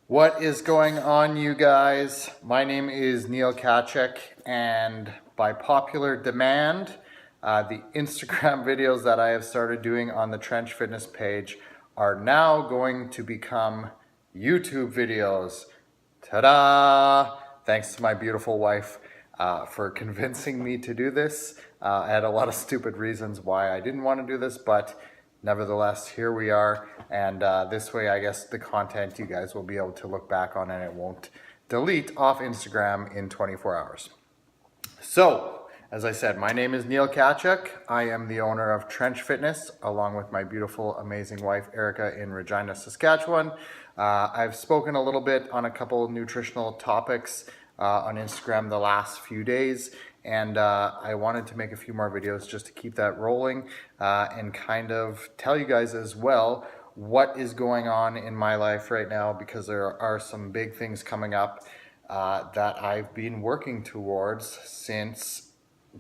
What is going on, you guys? My name is Neil Kachek, and by popular demand, the Instagram videos that I have started doing on the Trench Fitness page are now going to become YouTube videos. Ta-da! Thanks to my beautiful wife for convincing me to do this. I had a lot of stupid reasons why I didn't want to do this, but nevertheless, here we are, and this way I guess the content you guys will be able to look back on and it won't delete off Instagram in 24 hours. So, as I said, my name is Neil Kachuk. I am the owner of Trench Fitness, along with my beautiful, amazing wife, Erica, in Regina, Saskatchewan. I've spoken a little bit on a couple of nutritional topics on Instagram the last few days, and I wanted to make a few more videos just to keep that rolling and kind of tell you guys as well what is going on in my life right now, because there are some big things coming up that I've been working towards since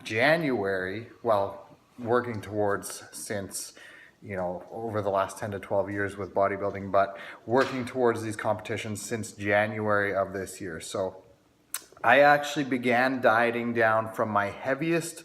January. Well, working towards since, you know, over the last 10 to 12 years with bodybuilding, but working towards these competitions since January of this year. So I actually began dieting down from my heaviest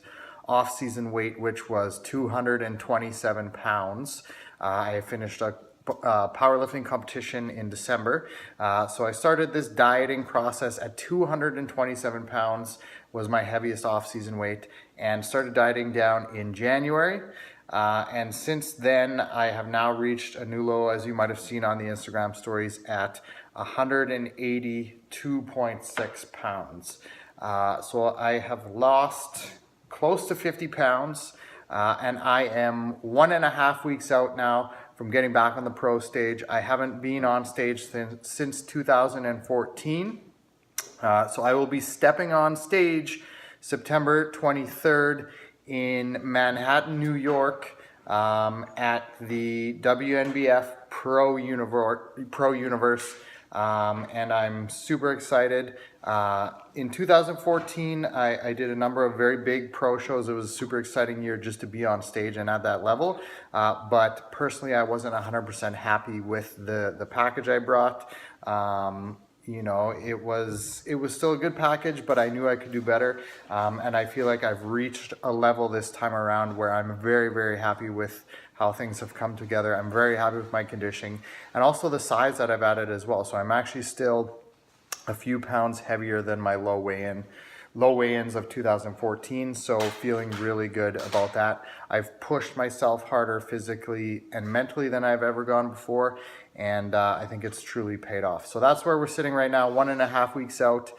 off-season weight, which was 227 pounds. I finished a powerlifting competition in December. So I started this dieting process at 227 pounds, was my heaviest off-season weight, and started dieting down in January. And since then, I have now reached a new low, as you might have seen on the Instagram stories, at 182.6 pounds. So I have lost close to 50 pounds, and I am 1.5 weeks out now from getting back on the pro stage. I haven't been on stage since 2014. So I will be stepping on stage September 23rd in Manhattan, New York, at the WNBF Pro Universe, and I'm super excited. In 2014, I did a number of very big pro shows. It was a super exciting year just to be on stage and at that level. But personally, I wasn't 100% happy with the package I brought. You know, it was still a good package, but I knew I could do better. And I feel like I've reached a level this time around where I'm very, very happy with how things have come together. I'm very happy with my conditioning and also the size that I've added as well. So I'm actually still a few pounds heavier than my low weigh-ins of 2014, so feeling really good about that. I've pushed myself harder physically and mentally than I've ever gone before, and I think it's truly paid off. So that's where we're sitting right now, 1.5 weeks out.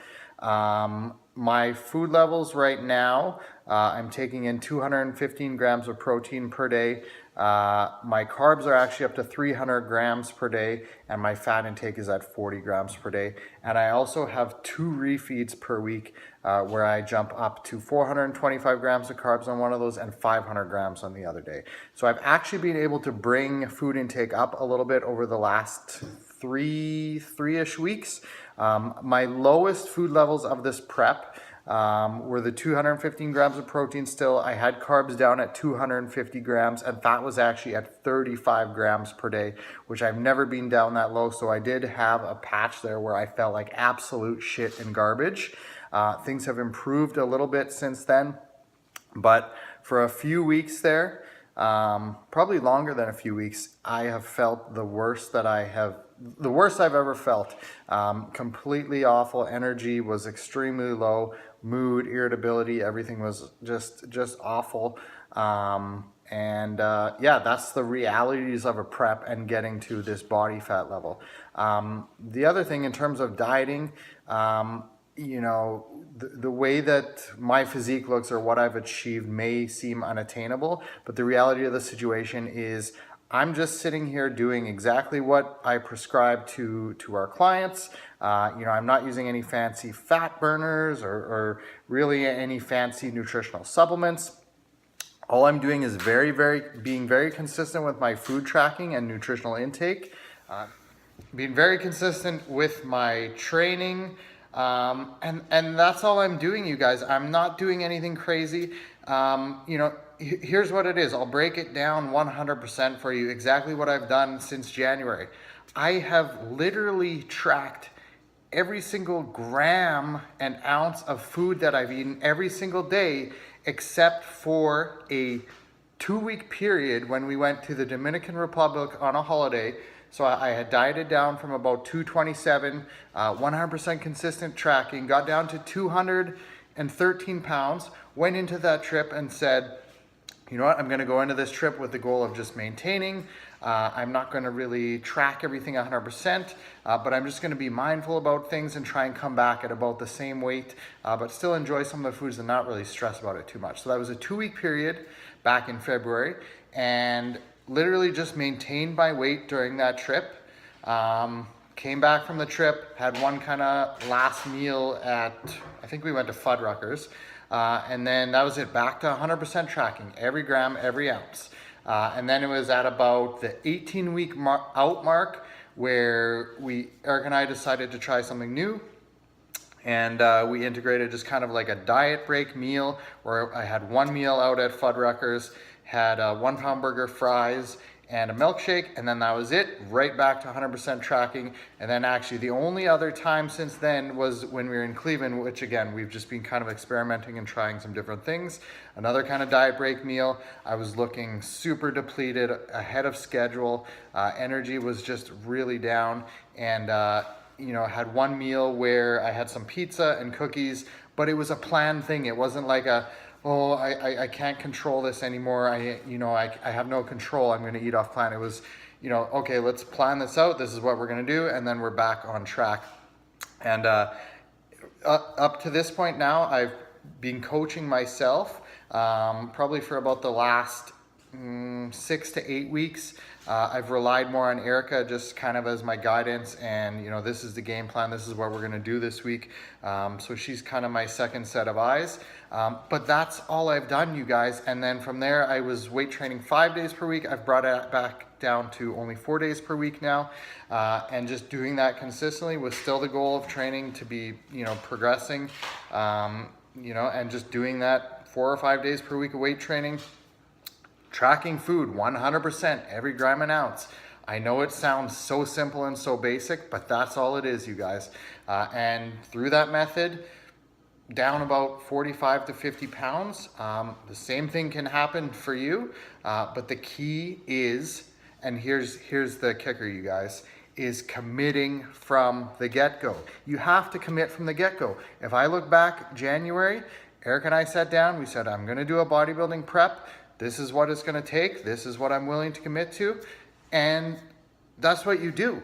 My food levels right now, I'm taking in 215 grams of protein per day. My carbs are actually up to 300 grams per day, and my fat intake is at 40 grams per day. And I also have 2 refeeds per week where I jump up to 425 grams of carbs on one of those and 500 grams on the other day. So I've actually been able to bring food intake up a little bit over the last three-ish weeks. My lowest food levels of this prep were the 215 grams of protein still. I had carbs down at 250 grams, and fat was actually at 35 grams per day, which I've never been down that low. So I did have a patch there where I felt like absolute shit and garbage. Things have improved a little bit since then, but for a few weeks there, probably longer than a few weeks, I have felt the worst I've ever felt. Completely awful. Energy was extremely low. Mood, irritability, everything was just awful. Yeah, that's the realities of a prep and getting to this body fat level. The other thing in terms of dieting, you know, the way that my physique looks or what I've achieved may seem unattainable, but the reality of the situation is I'm just sitting here doing exactly what I prescribe to our clients. You know, I'm not using any fancy fat burners or really any fancy nutritional supplements. All I'm doing is being very consistent with my food tracking and nutritional intake, being very consistent with my training, and that's all I'm doing, you guys. I'm not doing anything crazy. You know, here's what it is. I'll break it down 100% for you, exactly what I've done since January. I have literally tracked every single gram and ounce of food that I've eaten every single day, except for a 2-week period when we went to the Dominican Republic on a holiday. So I had dieted down from about 227, 100% consistent tracking, got down to 213 pounds, went into that trip and said, you know what, I'm gonna go into this trip with the goal of just maintaining. I'm not gonna really track everything 100%, but I'm just gonna be mindful about things and try and come back at about the same weight, but still enjoy some of the foods and not really stress about it too much. So that was a 2-week period back in February, and literally just maintained my weight during that trip. Came back from the trip, had one kind of last meal at, I think we went to Fuddruckers, and then that was it, back to 100% tracking, every gram, every ounce. And then it was at about the 18-week out mark where Eric and I decided to try something new. And we integrated just kind of like a diet break meal where I had one meal out at Fuddruckers, had 1 pound burger, fries, and a milkshake, and then that was it, right back to 100% tracking. And then actually the only other time since then was when we were in Cleveland, which again, we've just been kind of experimenting and trying some different things. Another kind of diet break meal. I was looking super depleted, ahead of schedule. Energy was just really down, and you know, had one meal where I had some pizza and cookies, but it was a planned thing. It wasn't like a, oh, I can't control this anymore. I have no control. I'm going to eat off plan. It was, you know, okay, let's plan this out. This is what we're going to do. And then we're back on track. And up to this point now, I've been coaching myself probably for about the last 6 to 8 weeks. I've relied more on Erica just kind of as my guidance, and you know, this is the game plan, this is what we're gonna do this week. So she's kind of my second set of eyes. But that's all I've done, you guys. And then from there, I was weight training 5 days per week. I've brought it back down to only 4 days per week now. And just doing that consistently with still the goal of training to be, you know, progressing, you know, and just doing that 4 or 5 days per week of weight training. Tracking food 100%, every gram and ounce. I know it sounds so simple and so basic, but that's all it is, you guys. And through that method, down about 45 to 50 pounds. The same thing can happen for you, but the key is, and here's the kicker, you guys, is committing from the get-go. You have to commit from the get-go. If I look back January, Eric and I sat down, we said, I'm gonna do a bodybuilding prep. This is what it's gonna take. This is what I'm willing to commit to. And that's what you do.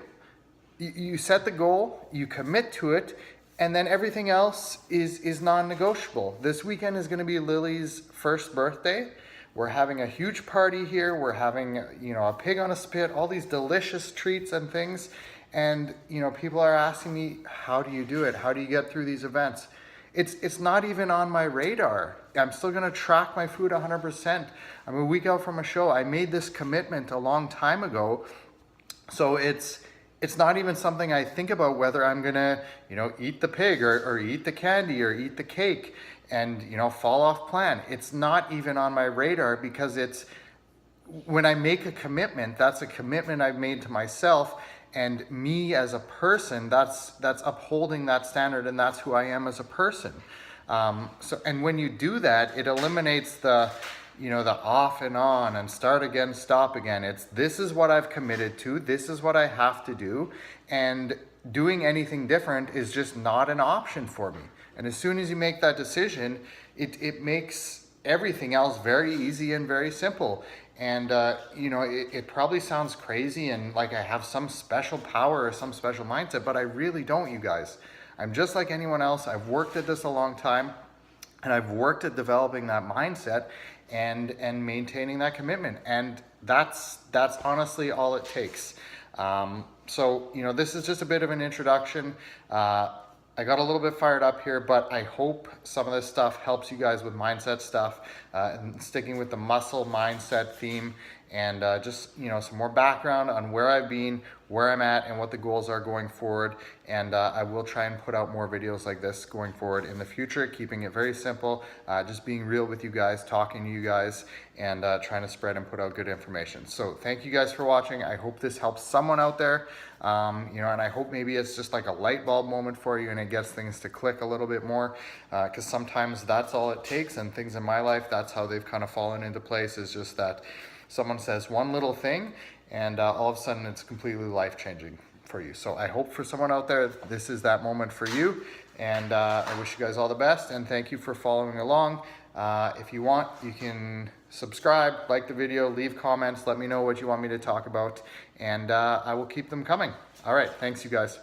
You set the goal, you commit to it, and then everything else is non-negotiable. This weekend is gonna be Lily's first birthday. We're having a huge party here. We're having, you know, a pig on a spit, all these delicious treats and things. And, you know, people are asking me, how do you do it? How do you get through these events? It's not even on my radar. I'm still gonna track my food 100%. I'm a week out from a show. I made this commitment a long time ago. So it's not even something I think about whether I'm gonna, you know, eat the pig or eat the candy or eat the cake and, you know, fall off plan. It's not even on my radar because it's, when I make a commitment, that's a commitment I've made to myself. And me as a person, that's upholding that standard, and that's who I am as a person. And when you do that, it eliminates the, you know, the off and on and start again, stop again. It's, this is what I've committed to, this is what I have to do, and doing anything different is just not an option for me. And as soon as you make that decision, it makes everything else very easy and very simple. And, you know, it probably sounds crazy and like I have some special power or some special mindset, but I really don't, you guys. I'm just like anyone else. I've worked at this a long time, and I've worked at developing that mindset and maintaining that commitment. And that's honestly all it takes. So, you know, this is just a bit of an introduction. I got a little bit fired up here, but I hope some of this stuff helps you guys with mindset stuff and sticking with the muscle mindset theme. and just, you know, some more background on where I've been, where I'm at, and what the goals are going forward. And I will try and put out more videos like this going forward in the future, keeping it very simple, just being real with you guys, talking to you guys, and trying to spread and put out good information. So thank you guys for watching. I hope this helps someone out there, you know, and I hope maybe it's just like a light bulb moment for you and it gets things to click a little bit more, because sometimes that's all it takes. And things in my life, that's how they've kind of fallen into place, is just that someone says one little thing and all of a sudden it's completely life-changing for you. So I hope for someone out there, this is that moment for you. And I wish you guys all the best, and thank you for following along. If you want, you can subscribe, like the video, leave comments, let me know what you want me to talk about, and I will keep them coming. All right, thanks you guys.